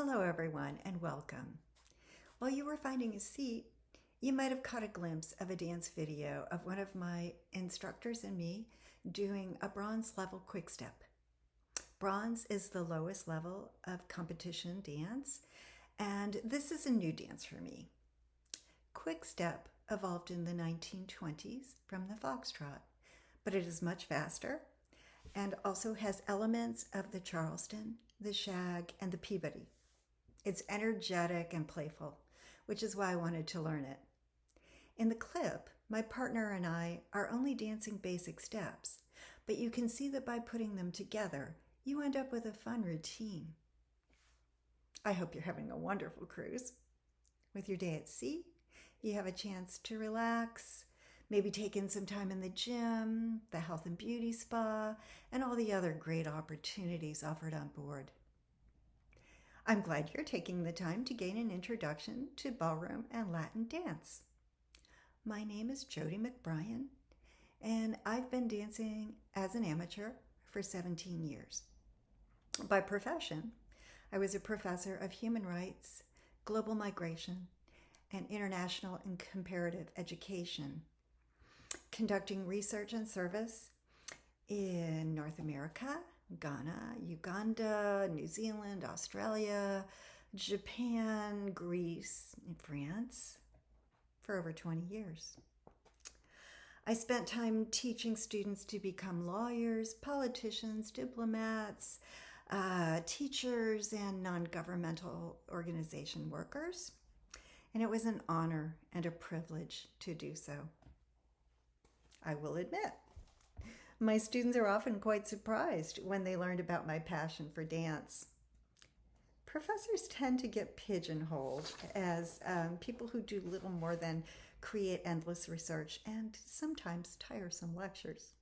Hello everyone and welcome. While you were finding a seat, you might have caught a glimpse of a dance video of one of my instructors and me doing a bronze level quick step. Bronze is the lowest level of competition dance, and this is a new dance for me. Quick step evolved in the 1920s from the foxtrot, but it is much faster and also has elements of the Charleston, the shag, and the Peabody. It's energetic and playful, which is why I wanted to learn it. In the clip, my partner and I are only dancing basic steps, but you can see that by putting them together, you end up with a fun routine. I hope you're having a wonderful cruise. With your day at sea, you have a chance to relax, maybe take in some time in the gym, the health and beauty spa, and all the other great opportunities offered on board. I'm glad you're taking the time to gain an introduction to ballroom and Latin dance. My name is Jody McBrien, and I've been dancing as an amateur for 17 years. By profession, I was a professor of human rights, global migration, and international and comparative education, conducting research and service in North America, Ghana, Uganda, New Zealand, Australia, Japan, Greece, and France for over 20 years. I spent time teaching students to become lawyers, politicians, diplomats, teachers, and non-governmental organization workers, and it was an honor and a privilege to do so. I will admit, my students are often quite surprised when they learned about my passion for dance. Professors tend to get pigeonholed as people who do little more than create endless research and sometimes tiresome lectures.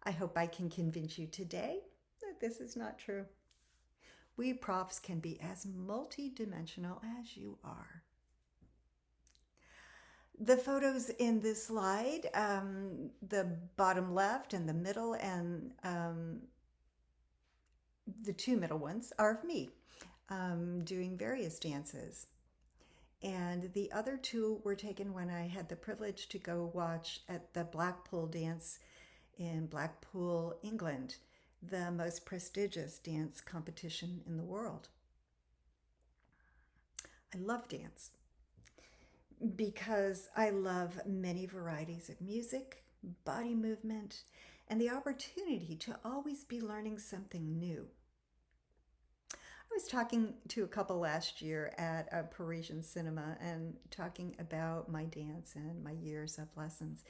I hope I can convince you today that this is not true. We profs can be as multidimensional as you are. The photos in this slide, the bottom left and the middle and the two middle ones are of me doing various dances. And the other two were taken when I had the privilege to go watch at the Blackpool dance in Blackpool, England, the most prestigious dance competition in the world. I love dance because I love many varieties of music, body movement, and the opportunity to always be learning something new. I was talking to a couple last year at a Parisian cinema and talking about my dance and my years of lessons.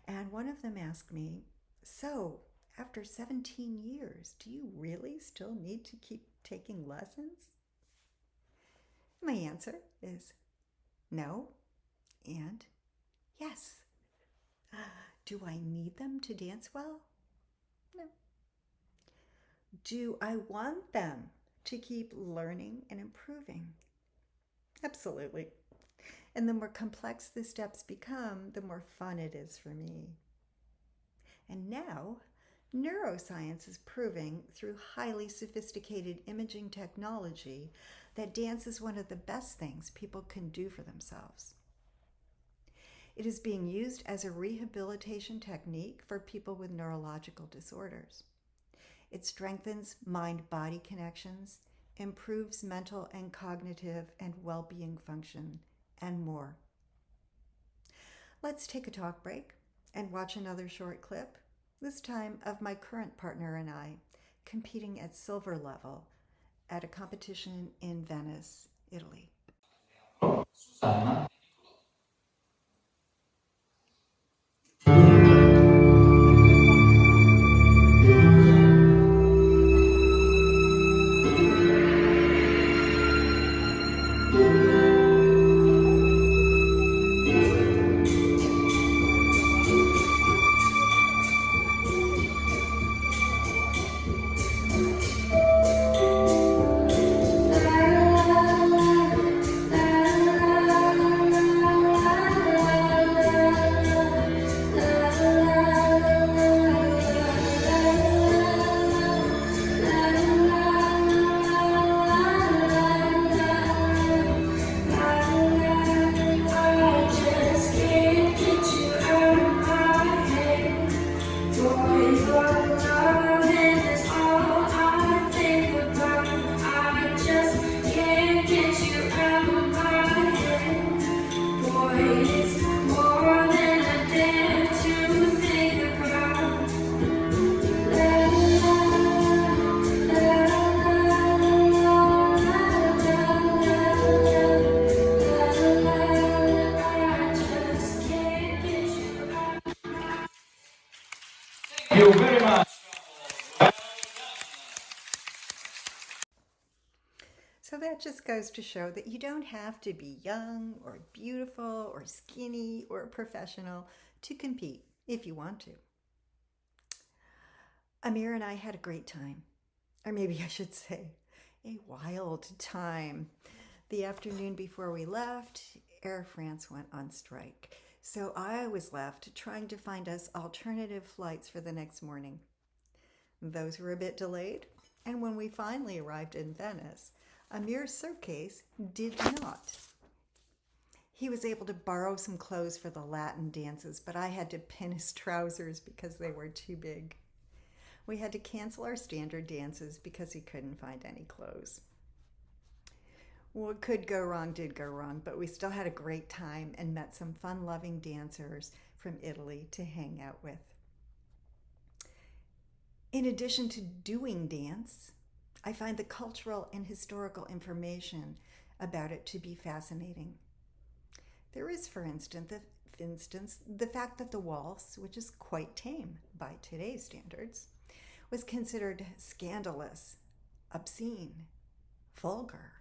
And one of them asked me, "So, after 17 years, do you really still need to keep taking lessons?" My answer is no. And yes. Do I need them to dance well? No. Do I want them to keep learning and improving? Absolutely. And the more complex the steps become, the more fun it is for me. And now, neuroscience is proving through highly sophisticated imaging technology that dance is one of the best things people can do for themselves. It is being used as a rehabilitation technique for people with neurological disorders. It strengthens mind-body connections, improves mental and cognitive and well-being function, and more. Let's take a talk break and watch another short clip, this time of my current partner and I competing at silver level at a competition in Venice, Italy. Susanna. So that just goes to show that you don't have to be young or beautiful or skinny or professional to compete if you want to. Amir and I had a great time, or maybe I should say a wild time. The afternoon before we left, Air France went on strike. So I was left trying to find us alternative flights for the next morning. Those were a bit delayed, and when we finally arrived in Venice, Amir's suitcase did not. He was able to borrow some clothes for the Latin dances, but I had to pin his trousers because they were too big. We had to cancel our standard dances because he couldn't find any clothes. What could go wrong did go wrong, but we still had a great time and met some fun-loving dancers from Italy to hang out with. In addition to doing dance, I find the cultural and historical information about it to be fascinating. There is, for instance, the fact that the waltz, which is quite tame by today's standards, was considered scandalous, obscene, vulgar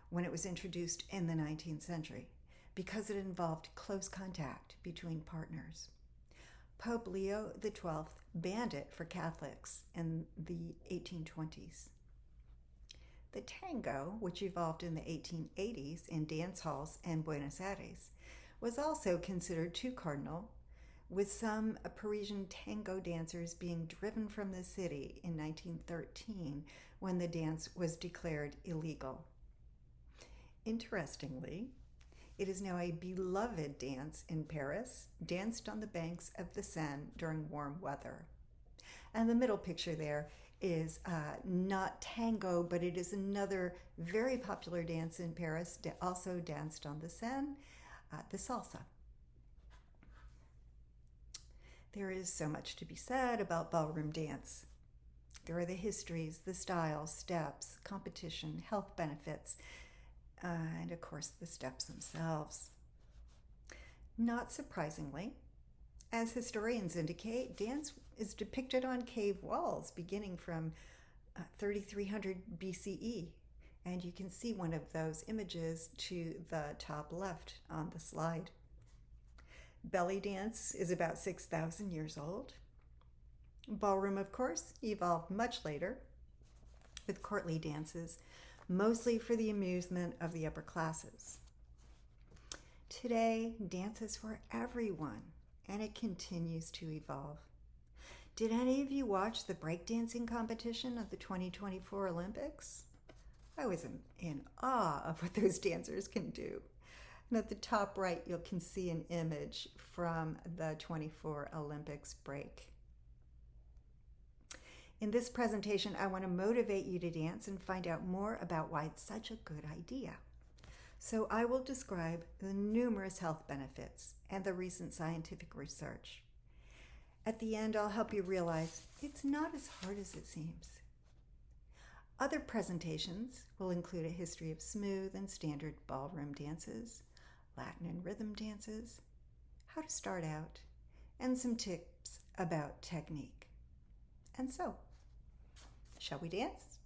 when it was introduced in the 19th century because it involved close contact between partners. Pope Leo XII banned it for Catholics in the 1820s. The tango, which evolved in the 1880s in dance halls in Buenos Aires, was also considered too cardinal, with some Parisian tango dancers being driven from the city in 1913 when the dance was declared illegal. Interestingly, it is now a beloved dance in Paris, danced on the banks of the Seine during warm weather. And the middle picture there is not tango, but it is another very popular dance in Paris, also danced on the Seine, the salsa. There is so much to be said about ballroom dance. There are the histories, the styles, steps, competition, health benefits, and of course the steps themselves. Not surprisingly, as historians indicate, dance is depicted on cave walls beginning from 3300 BCE, and you can see one of those images to the top left on the slide. Belly dance is about 6,000 years old. Ballroom, of course, evolved much later with courtly dances, mostly for the amusement of the upper classes. Today, dance is for everyone, and it continues to evolve. Did any of you watch the breakdancing competition of the 2024 Olympics? I was in awe of what those dancers can do. And at the top right, you can see an image from the 24 Olympics break. In this presentation, I want to motivate you to dance and find out more about why it's such a good idea. So I will describe the numerous health benefits and the recent scientific research. At the end, I'll help you realize it's not as hard as it seems. Other presentations will include a history of smooth and standard ballroom dances, Latin and rhythm dances, how to start out, and some tips about technique. And so, shall we dance?